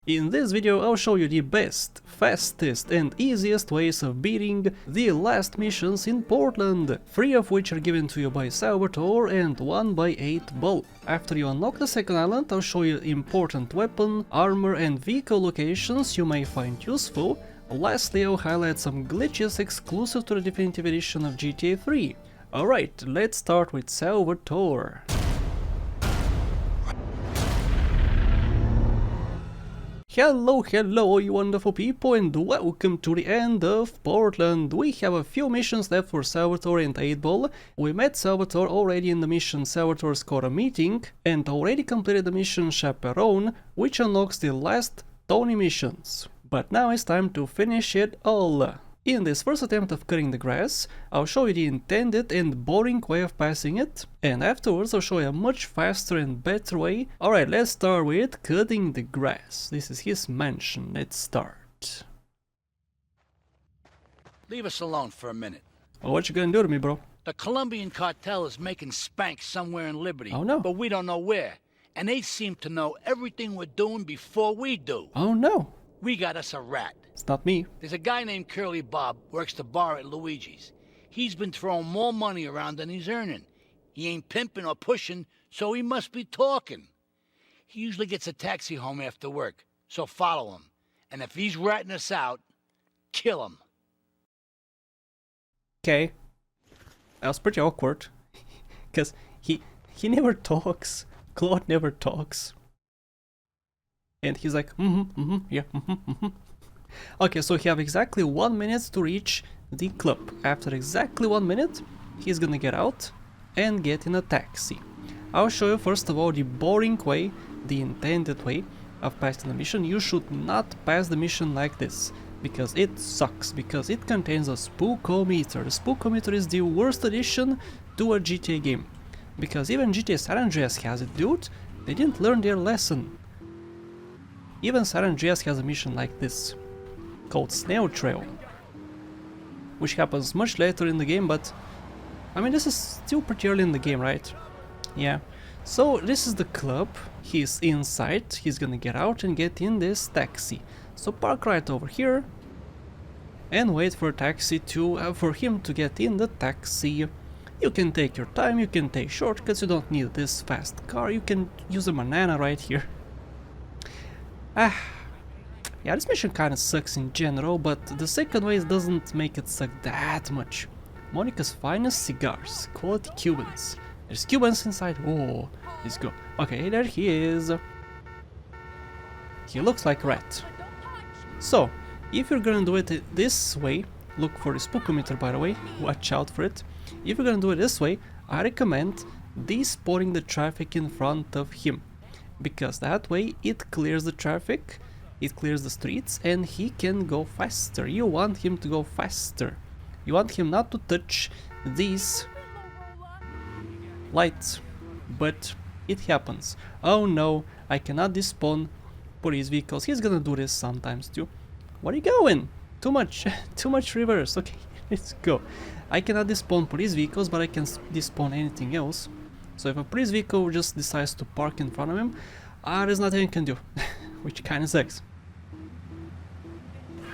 In this video I'll show you the best, fastest and easiest ways of beating the last missions in Portland, 3 of which are given to you by Salvatore and 1 by 8ball. After you unlock the second island, I'll show you important weapon, armor and vehicle locations you may find useful. Lastly, I'll highlight some glitches exclusive to the definitive edition of GTA 3. Alright, let's start with Salvatore. Hello you wonderful people, and welcome to the end of Portland. We have a few missions left for Salvatore and 8ball. We met Salvatore already in the mission Salvatore scored a meeting, and already completed the mission Chaperone, which unlocks the last Tony missions. But now it's time to finish it all. In this first attempt of cutting the grass, I'll show you the intended and boring way of passing it, and afterwards I'll show you a much faster and better way. Alright, let's start with cutting the grass. This is his mansion. Let's start. Leave us alone for a minute. Oh, what you gonna do to me, bro? The Colombian cartel is making spank somewhere in Liberty. Oh no. But we don't know where. And they seem to know everything we're doing before we do. Oh no. We got us a rat. It's not me. There's a guy named Curly Bob, works the bar at Luigi's. He's been throwing more money around than he's earning. He ain't pimping or pushing, so he must be talking. He usually gets a taxi home after work, so follow him. And if he's ratting us out, kill him. Okay. That was pretty awkward. Because he never talks. Claude never talks. And he's like, yeah, Okay, so we have exactly 1 minute to reach the club. After exactly 1 minute, he's gonna get out and get in a taxi. I'll show you first of all the boring way, the intended way of passing the mission. You should not pass the mission like this, because it sucks, because it contains a spookometer. The spookometer is the worst addition to a GTA game, because even GTA San Andreas has it, dude. They didn't learn their lesson. Even San Andreas has a mission like this, called Snail Trail, which happens much later in the game, but I mean, this is still pretty early in the game, right? Yeah. So this is the club. He's inside. He's gonna get out and get in this taxi. So park right over here and wait for a taxi to for him to get in the taxi. You can take your time. You can take shortcuts. You don't need this fast car. You can use a banana right here. Yeah, this mission kinda sucks in general, but the second way doesn't make it suck that much. Monica's finest cigars, quality Cubans. There's Cubans inside. Oh, let's go. Okay, there he is. He looks like a rat. So, if you're gonna do it this way, look for the spookometer, by the way, watch out for it. If you're gonna do it this way, I recommend despotting the traffic in front of him, because that way it clears the traffic, it clears the streets, and he can go faster. You want him to go faster. You want him not to touch these lights, but it happens. Oh no, I cannot despawn police vehicles. He's gonna do this sometimes too. Where are you going? Too much reverse. Okay, let's go. I cannot despawn police vehicles, but I can despawn anything else. So if a police vehicle just decides to park in front of him, there's nothing you can do, which kinda sucks.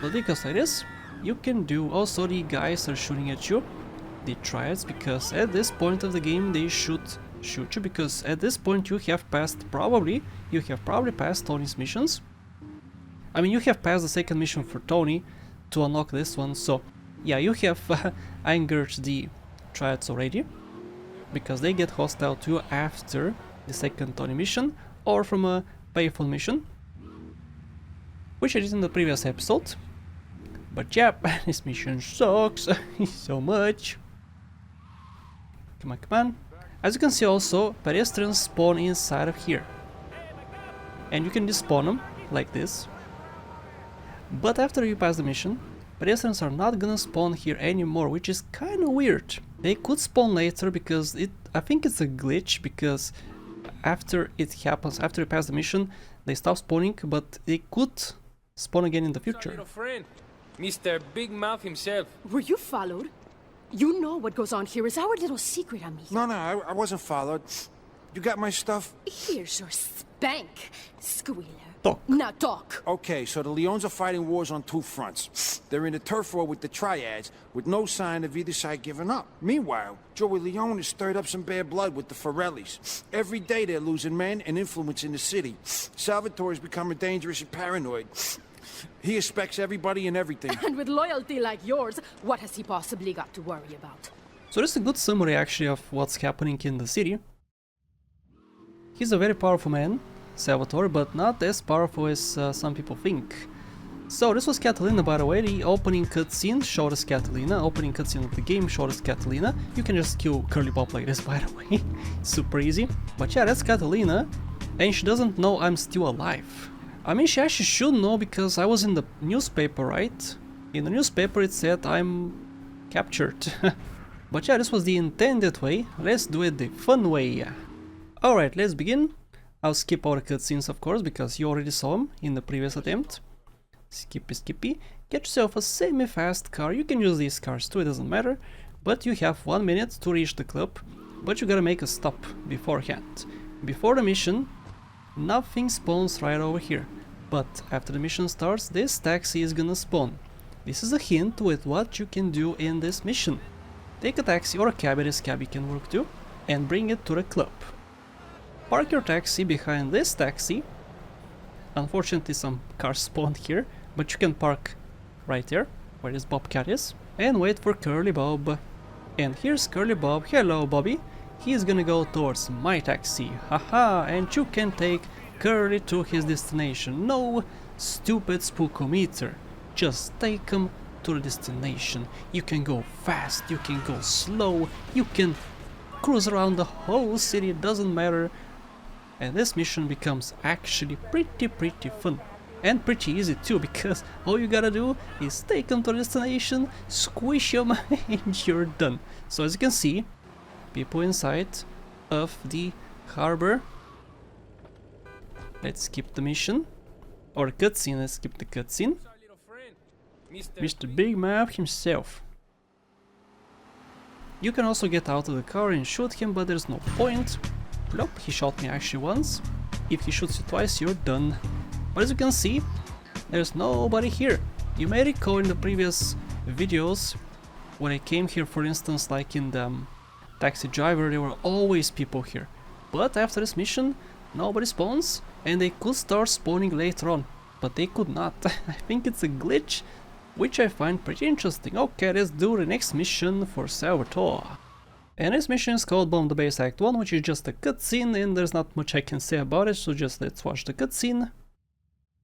But because like this, you can do. Also, the guys are shooting at you, the triads, because at this point of the game they shoot you, because at this point you have probably passed Tony's missions. I mean, you have passed the second mission for Tony to unlock this one, so yeah, you have angered the triads already, because they get hostile to you after the second Tony mission, or from a payphone mission, which I did in the previous episode. But yeah, this mission sucks so much. Come on. As you can see also, pedestrians spawn inside of here. And you can despawn them, like this. But after you pass the mission, pedestrians are not gonna spawn here anymore, which is kinda weird. They could spawn later, because I think it's a glitch, because after it happens, after you pass the mission, they stop spawning, but they could spawn again in the future. Little friend, Mr. Big Mouth himself. Were you followed? You know what goes on here is our little secret, amigo. No, I wasn't followed. You got my stuff? Here's your spank, squealer. talk. Now talk. Okay, so the Leones are fighting wars on two fronts. They're in a turf war with the Triads, with no sign of either side giving up. Meanwhile, Joey Leone has stirred up some bad blood with the Forellis. Every day they're losing men and influence in the city. Salvatore's becoming dangerous and paranoid. He expects everybody and everything. And with loyalty like yours, what has he possibly got to worry about? So this is a good summary actually of what's happening in the city. He's a very powerful man, Salvatore, but not as powerful as some people think. So this was Catalina, by the way. The opening cutscene showed us Catalina. Opening cutscene of the game showed us Catalina. You can just kill Curly Bob like this, by the way. Super easy. But yeah, that's Catalina. And she doesn't know I'm still alive. I mean, she actually should know because I was in the newspaper, right? In the newspaper it said I'm captured. But yeah, this was the intended way. Let's do it the fun way. Alright, let's begin. I'll skip all the cutscenes, of course, because you already saw them in the previous attempt. Skippy. Get yourself a semi-fast car. You can use these cars too, it doesn't matter. But you have 1 minute to reach the club. But you gotta make a stop beforehand. Before the mission, nothing spawns right over here. But after the mission starts, this taxi is gonna spawn. This is a hint with what you can do in this mission. Take a taxi or a cab, this cab can work too, and bring it to the club. Park your taxi behind this taxi. Unfortunately some cars spawned here, but you can park right there, where this Bobcat is, and wait for Curly Bob. And here's Curly Bob. Hello Bobby. He's gonna go towards my taxi, haha, and you can take Curly to his destination. No stupid spookometer, just take him to the destination. You can go fast, you can go slow, you can cruise around the whole city, doesn't matter. And this mission becomes actually pretty fun. And pretty easy too, because all you gotta do is take them to the destination, squish them, and you're done. So as you can see, people inside of the harbor. Let's skip the mission. Or cutscene, let's skip the cutscene. Mr. Big Mouth himself. You can also get out of the car and shoot him, but there's no point. Nope, he shot me actually once. If he shoots you twice, you're done. But as you can see, there's nobody here. You may recall in the previous videos, when I came here, for instance, like in the Taxi Driver, there were always people here. But after this mission, nobody spawns, and they could start spawning later on. But they could not. I think it's a glitch, which I find pretty interesting. Okay, let's do the next mission for Salvatore. And this mission is called Bomb the Base Act 1, which is just a cutscene, and there's not much I can say about it, so just let's watch the cutscene.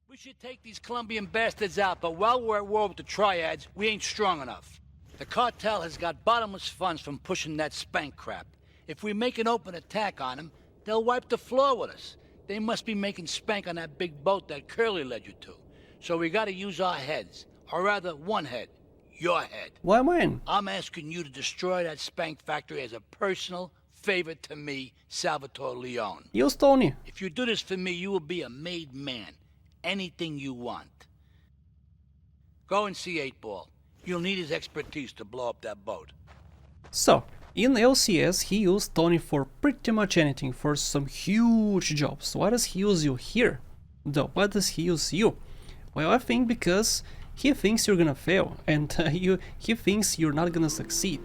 We should take these Colombian bastards out, but while we're at war with the Triads, we ain't strong enough. The cartel has got bottomless funds from pushing that spank crap. If we make an open attack on them, they'll wipe the floor with us. They must be making spank on that big boat that Curly led you to. So we gotta use our heads. Or rather, one head. Your head. Why mine? I'm asking you to destroy that spank factory as a personal favor to me, Salvatore Leone. Use Tony. If you do this for me, you will be a made man. Anything you want. Go and see 8-Ball. You'll need his expertise to blow up that boat. So, in LCS he used Tony for pretty much anything, for some huge jobs. Why does he use you here? Though, why does he use you? Well, I think because he thinks you're gonna fail, and he thinks you're not gonna succeed.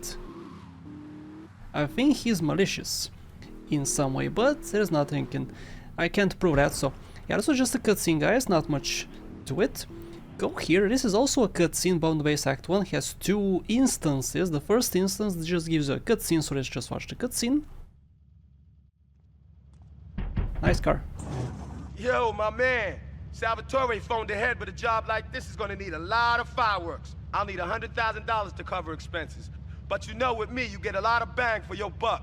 I think he's malicious in some way, but there's nothing I can't prove that, so yeah, this was just a cutscene, guys, not much to it. Go here, this is also a cutscene. Bound Base Act 1 has 2 instances. The first instance just gives you a cutscene, so let's just watch the cutscene. Nice car. Yo, my man. Salvatore phoned ahead, but a job like this is gonna need a lot of fireworks. I'll need $100,000 to cover expenses. But you know, with me, you get a lot of bang for your buck.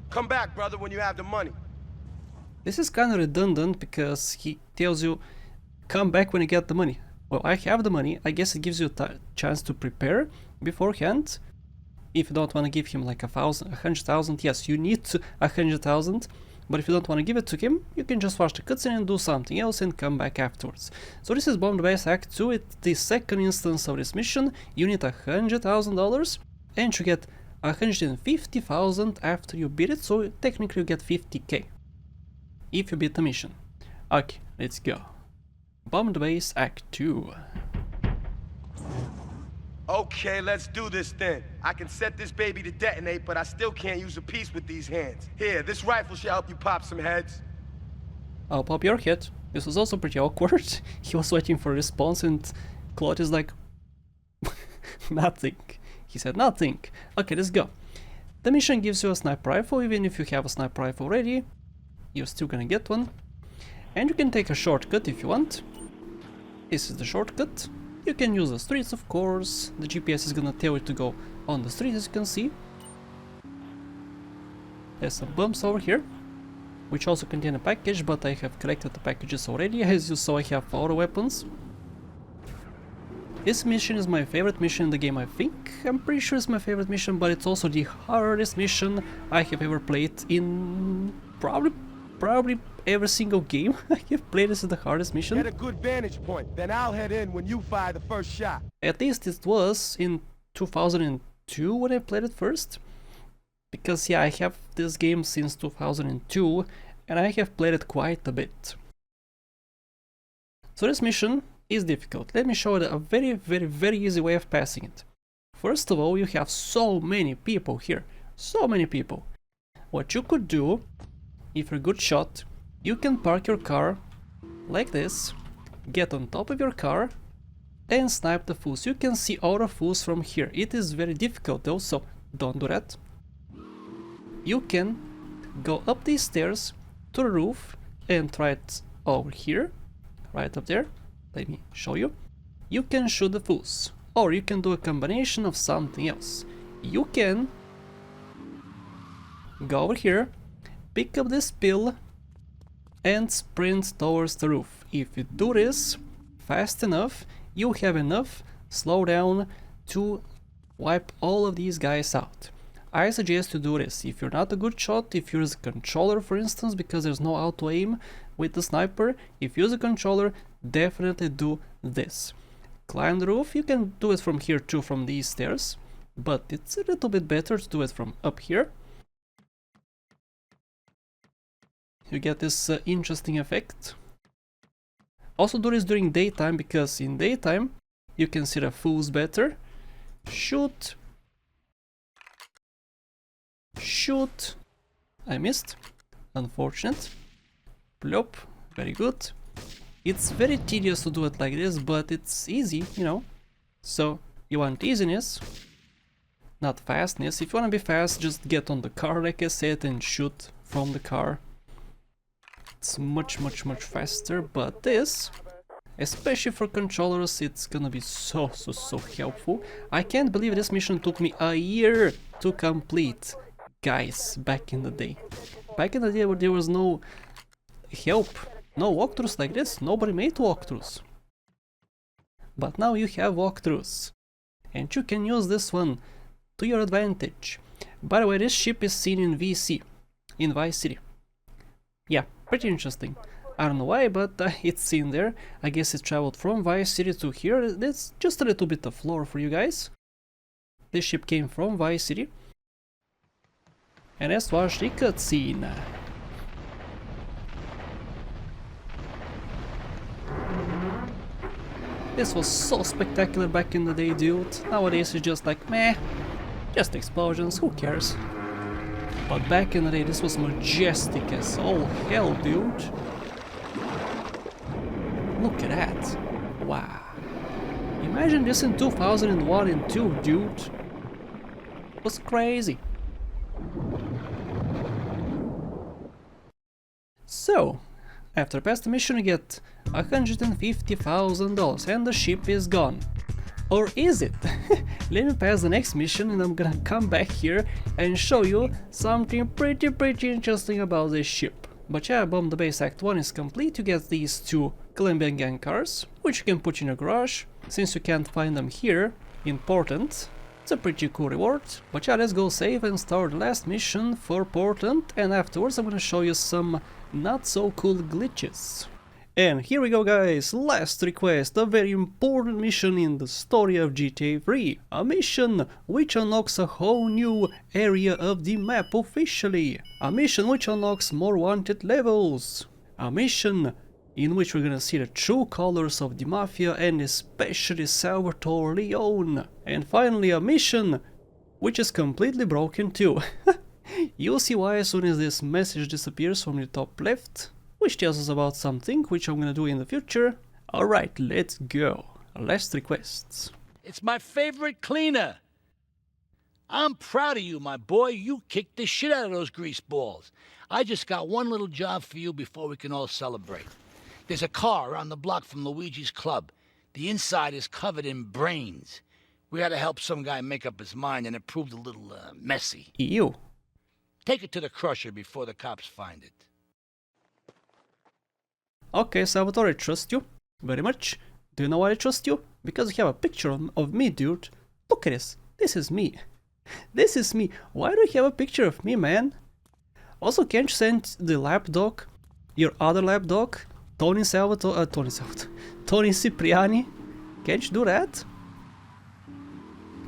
Come back, brother, when you have the money. This is kind of redundant because he tells you, come back when you get the money. Well, I have the money. I guess it gives you a chance to prepare beforehand. If you don't want to give him like 100,000, yes, you need 100,000. But if you don't want to give it to him, you can just watch the cutscene and do something else and come back afterwards. So this is Bomb the Base Act 2. It's the second instance of this mission. You need $100,000 and you get 150,000 after you beat it, so technically you get 50k if you beat the mission. Okay, let's go. Bomb the Base Act 2. Okay, let's do this then. I can set this baby to detonate, but I still can't use a piece with these hands. Here, this rifle should help you pop some heads. I'll pop your head. This was also pretty awkward. He was waiting for a response and Claude is like... nothing. He said nothing. Okay, let's go. The mission gives you a sniper rifle. Even if you have a sniper rifle already, you're still gonna get one. And you can take a shortcut if you want. This is the shortcut. You can use the streets, of course. The GPS is gonna tell you to go on the street, as you can see. There's some bumps over here, which also contain a package, but I have collected the packages already. As you saw, I have auto weapons. This mission is my favorite mission in the game, I think. I'm pretty sure it's my favorite mission, but it's also the hardest mission I have ever played in probably every single game I have played. This is the hardest mission. Get a good vantage point, then I'll head in when you fire the first shot. At least it was in 2002 when I played it first. Because yeah, I have this game since 2002 and I have played it quite a bit. So this mission is difficult. Let me show you a very easy way of passing it. First of all, you have so many people here. So many people. What you could do, if you're a good shot, you can park your car like this, get on top of your car and snipe the fools. You can see all the fools from here. It is very difficult though, so don't do that. You can go up these stairs to the roof and try it over here, right up there. Let me show you. You can shoot the fools, or you can do a combination of something else. You can go over here, pick up this pill and sprint towards the roof. If you do this fast enough, you have enough slowdown to wipe all of these guys out. I suggest you do this. If you're not a good shot, if you use a controller for instance, because there's no auto aim with the sniper, if you use a controller, definitely do this. Climb the roof. You can do it from here too, from these stairs, but it's a little bit better to do it from up here. You get this interesting effect. Also do this during daytime, because in daytime you can see the fools better. Shoot. Shoot. I missed. Unfortunate. Plop. Very good. It's very tedious to do it like this, but it's easy, you know. So you want easiness, not fastness. If you want to be fast, just get on the car like I said and shoot from the car. It's much faster, but this, especially for controllers, it's gonna be so helpful. I can't believe this mission took me a year to complete, guys, back in the day. Back in the day where there was no help, no walkthroughs like this, nobody made walkthroughs. But now you have walkthroughs, and you can use this one to your advantage. By the way, this ship is seen in VC, in Vice City. Yeah, pretty interesting. I don't know why, but it's seen there. I guess it traveled from Vice City to here. That's just a little bit of lore for you guys. This ship came from Vice City. And let's watch the cutscene. This was so spectacular back in the day, dude. Nowadays it's just like, meh, just explosions, who cares? But back in the day this was majestic as all hell, dude. Look at that. Wow. Imagine this in 2001 and 2, dude. It was crazy. So, after past the mission you get $150,000 and the ship is gone. Or is it? Let me pass the next mission and I'm gonna come back here and show you something pretty interesting about this ship. But yeah, Bomb the Base Act 1 is complete. You get these two Colombian gang cars, which you can put in your garage. Since you can't find them here in Portland, it's a pretty cool reward. But yeah, let's go save and start the last mission for Portland, and afterwards I'm gonna show you some not so cool glitches. And here we go, guys, last request, a very important mission in the story of GTA 3. A mission which unlocks a whole new area of the map officially. A mission which unlocks more wanted levels. A mission in which we're gonna see the true colors of the Mafia and especially Salvatore Leone. And finally a mission which is completely broken too. You'll see why as soon as this message disappears from the top left, which tells us about something which I'm gonna do in the future. Alright, let's go. Last requests. It's my favorite cleaner. I'm proud of you, my boy. You kicked the shit out of those grease balls. I just got one little job for you before we can all celebrate. There's a car around the block from Luigi's club. The inside is covered in brains. We had to help some guy make up his mind, and it proved a little messy. Ew. Take it to the crusher before the cops find it. Okay, Salvatore, I trust you very much. Do you know why I trust you? Because you have a picture of me, dude. Look at this. This is me. This is me. Why do you have a picture of me, man? Also, can't you send the lapdog, your other lapdog, Tony Cipriani? Can't you do that?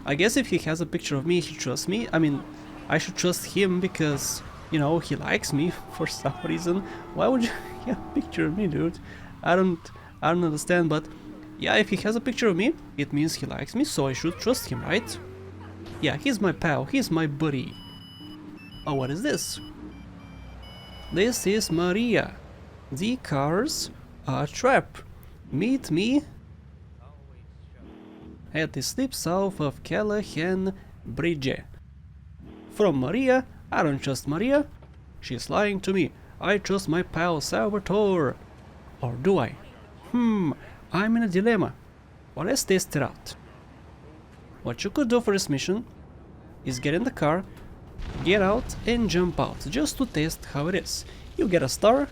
I guess if he has a picture of me, he trusts me. I mean, I should trust him because, you know, he likes me for some reason. Why would you have a picture of me, dude? I don't understand, but yeah, if he has a picture of me, it means he likes me, so I should trust him, right? Yeah, he's my pal, he's my buddy. Oh, what is this? This is Maria. The cars are a trap. Meet me at the slip south of Callahan Bridge. From Maria, I don't trust Maria. She's lying to me. I trust my pal Salvatore. Or do I? I'm in a dilemma. Well, let's test it out. What you could do for this mission is get in the car, get out and jump out, just to test how it is. You get a star,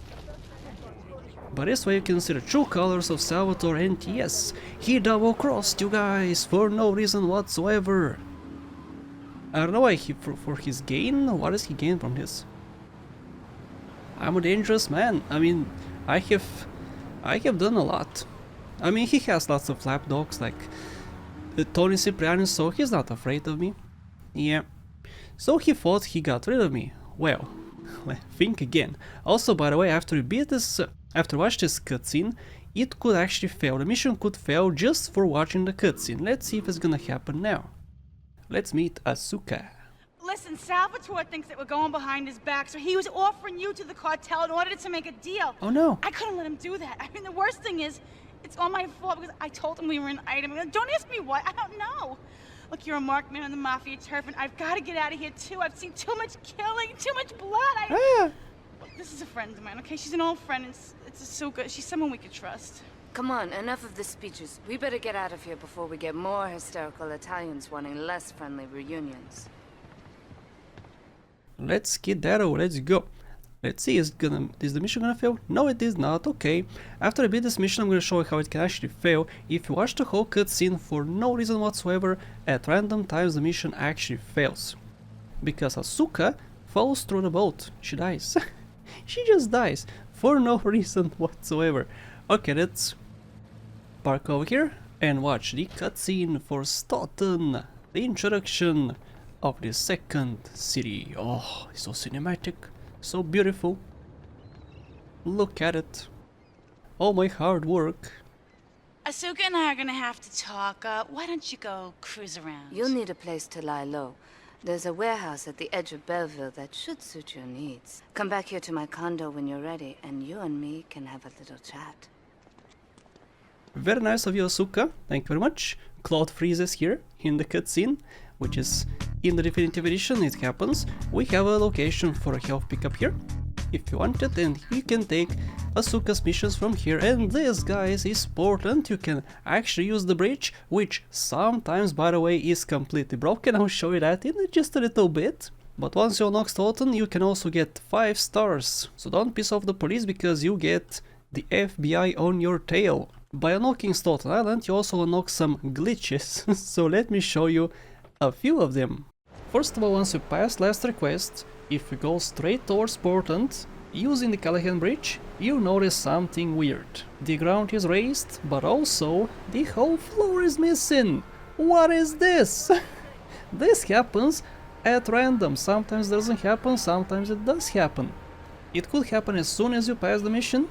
but this way you can see the true colors of Salvatore, and yes, he double-crossed you guys for no reason whatsoever. I don't know why for his gain. What does he gain from this? I'm a dangerous man. I mean, I have done a lot. I mean, he has lots of lapdogs like Tony Cipriani, so he's not afraid of me. Yeah. So he thought he got rid of me. Well, think again. Also, by the way, after watch this cutscene, it could actually fail. The mission could fail just for watching the cutscene. Let's see if it's gonna happen now. Let's meet Asuka. Listen, Salvatore thinks that we're going behind his back, so he was offering you to the cartel in order to make a deal. Oh no. I couldn't let him do that. I mean, the worst thing is, it's all my fault because I told him we were an item. Don't ask me why, I don't know. Look, you're a marked man on the Mafia turf, and I've got to get out of here too. I've seen too much killing, too much blood. Look, this is a friend of mine, okay? She's an old friend. It's Asuka. She's someone we could trust. Come on, enough of the speeches. We better get out of here before we get more hysterical Italians wanting less friendly reunions. Let's skedaddle, let's go. Let's see, is the mission gonna fail? No, it is not. Okay. After I beat this mission, I'm gonna show you how it can actually fail. If you watch the whole cutscene for no reason whatsoever, at random times the mission actually fails. Because Asuka falls through the boat. She dies. She just dies for no reason whatsoever. Okay, let's park over here and watch the cutscene for Stoughton, the introduction of the second city. Oh, it's so cinematic, so beautiful. Look at it. All my hard work. Asuka and I are gonna have to talk. Why don't you go cruise around? You'll need a place to lie low. There's a warehouse at the edge of Belleville that should suit your needs. Come back here to my condo when you're ready, and you and me can have a little chat. Very nice of you, Asuka. Thank you very much. Claude freezes here in the cutscene, which is in the definitive edition. It happens. We have a location for a health pickup here, if you want it, and you can take Asuka's missions from here. And this, guys, is important. You can actually use the bridge, which sometimes, by the way, is completely broken. I'll show you that in just a little bit. But once you unlock Stoughton, you can also get 5 stars. So don't piss off the police because you get the FBI on your tail. By unlocking Stoughton Island, you also unlock some glitches. So let me show you a few of them. First of all, once you pass last request, if you go straight towards Portland, using the Callahan Bridge, you notice something weird. The ground is raised, but also the whole floor is missing. What is this? This happens at random. Sometimes it doesn't happen, sometimes it does happen. It could happen as soon as you pass the mission,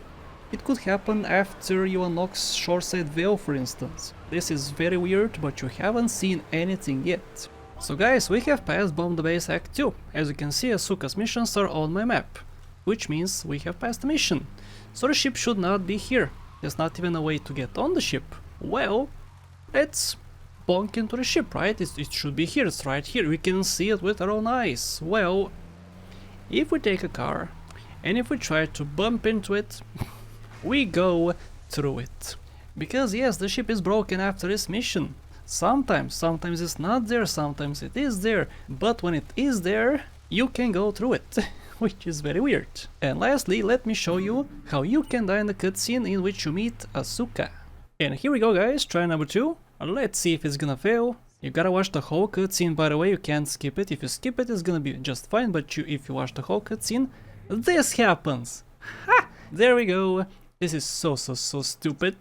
It could happen after you unlock Shoreside Vale, for instance. This is very weird, but you haven't seen anything yet. So guys, we have passed Bomb the Base Act 2. As you can see, Asuka's missions are on my map, which means we have passed the mission. So the ship should not be here. There's not even a way to get on the ship. Well, let's bonk into the ship, right? It should be here, it's right here. We can see it with our own eyes. Well, if we take a car, and if we try to bump into it, we go through it. Because yes, the ship is broken after this mission. Sometimes it's not there, sometimes it is there, but when it is there, you can go through it, which is very weird. And lastly, let me show you how you can die in the cutscene in which you meet Asuka. And here we go guys, try number 2. Let's see if it's gonna fail. You gotta watch the whole cutscene, by the way, you can't skip it. If you skip it, it's gonna be just fine, but if you watch the whole cutscene, this happens! Ha! There we go! This is so stupid.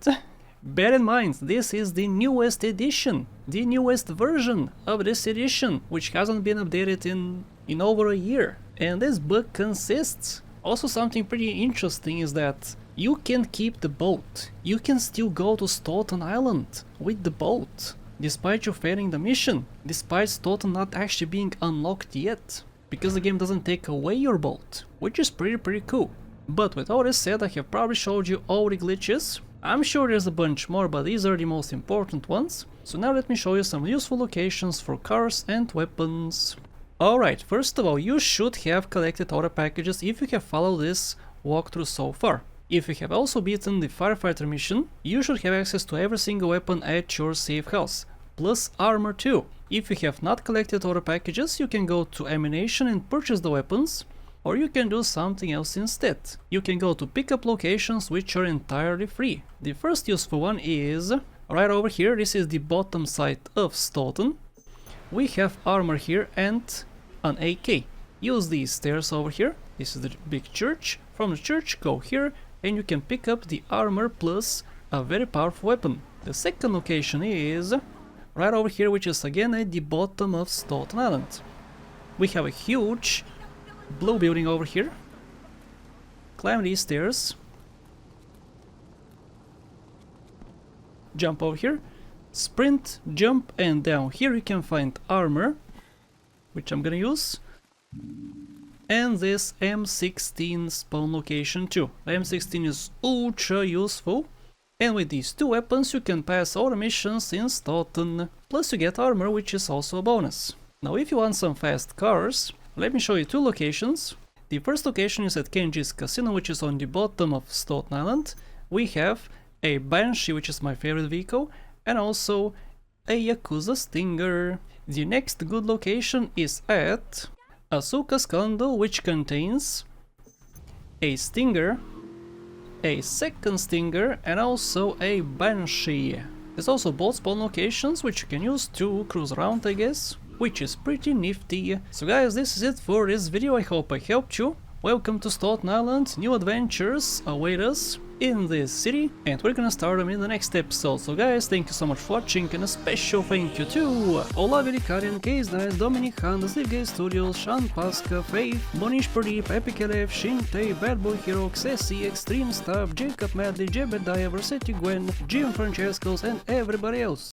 Bear in mind, this is the newest edition, the newest version of this edition, which hasn't been updated in over a year. And this bug consists. Also, something pretty interesting is that you can keep the boat. You can still go to Stoughton Island with the boat, despite you failing the mission, despite Stoughton not actually being unlocked yet, because the game doesn't take away your boat, which is pretty cool. But with all this said, I have probably showed you all the glitches. I'm sure there's a bunch more, but these are the most important ones. So now let me show you some useful locations for cars and weapons. Alright, first of all, you should have collected all the packages if you have followed this walkthrough so far. If you have also beaten the firefighter mission, you should have access to every single weapon at your safe house, plus armor too. If you have not collected all the packages, you can go to ammunition and purchase the weapons, or you can do something else instead. You can go to pickup locations which are entirely free. The first useful one is right over here. This is the bottom side of Stoughton. We have armor here and an AK. Use these stairs over here. This is the big church. From the church, go here and you can pick up the armor plus a very powerful weapon. The second location is right over here, which is again at the bottom of Stoughton Island. We have a huge blue building over here. Climb these stairs. Jump over here. Sprint, jump, and down here you can find armor, which I'm gonna use. And this M16 spawn location too. The M16 is ultra useful. And with these two weapons you can pass all the missions in Stoughton. Plus you get armor, which is also a bonus. Now if you want some fast cars, let me show you two locations. The first location is at Kenji's Casino, which is on the bottom of Stoughton Island. We have a Banshee, which is my favorite vehicle, and also a Yakuza Stinger. The next good location is at Asuka's condo, which contains a Stinger, a second Stinger, and also a Banshee. There's also both spawn locations, which you can use to cruise around, I guess, which is pretty nifty. So guys, this is it for this video. I hope I helped you. Welcome to Stoughton Island. New adventures await us in this city, and we're gonna start them in the next episode. So guys, thank you so much for watching, and a special thank you to Olavi Ricarian, Case Dice, Dominic Han, Slipgate Studios, Sean Pasca, Faith, Monish Pradeep, Epic LF, Shinte, Bad Boy Hero, Xessi, Extreme Stuff, Jacob Madley, Jebediah, Versetti Gwen, Jim Francescos, and everybody else.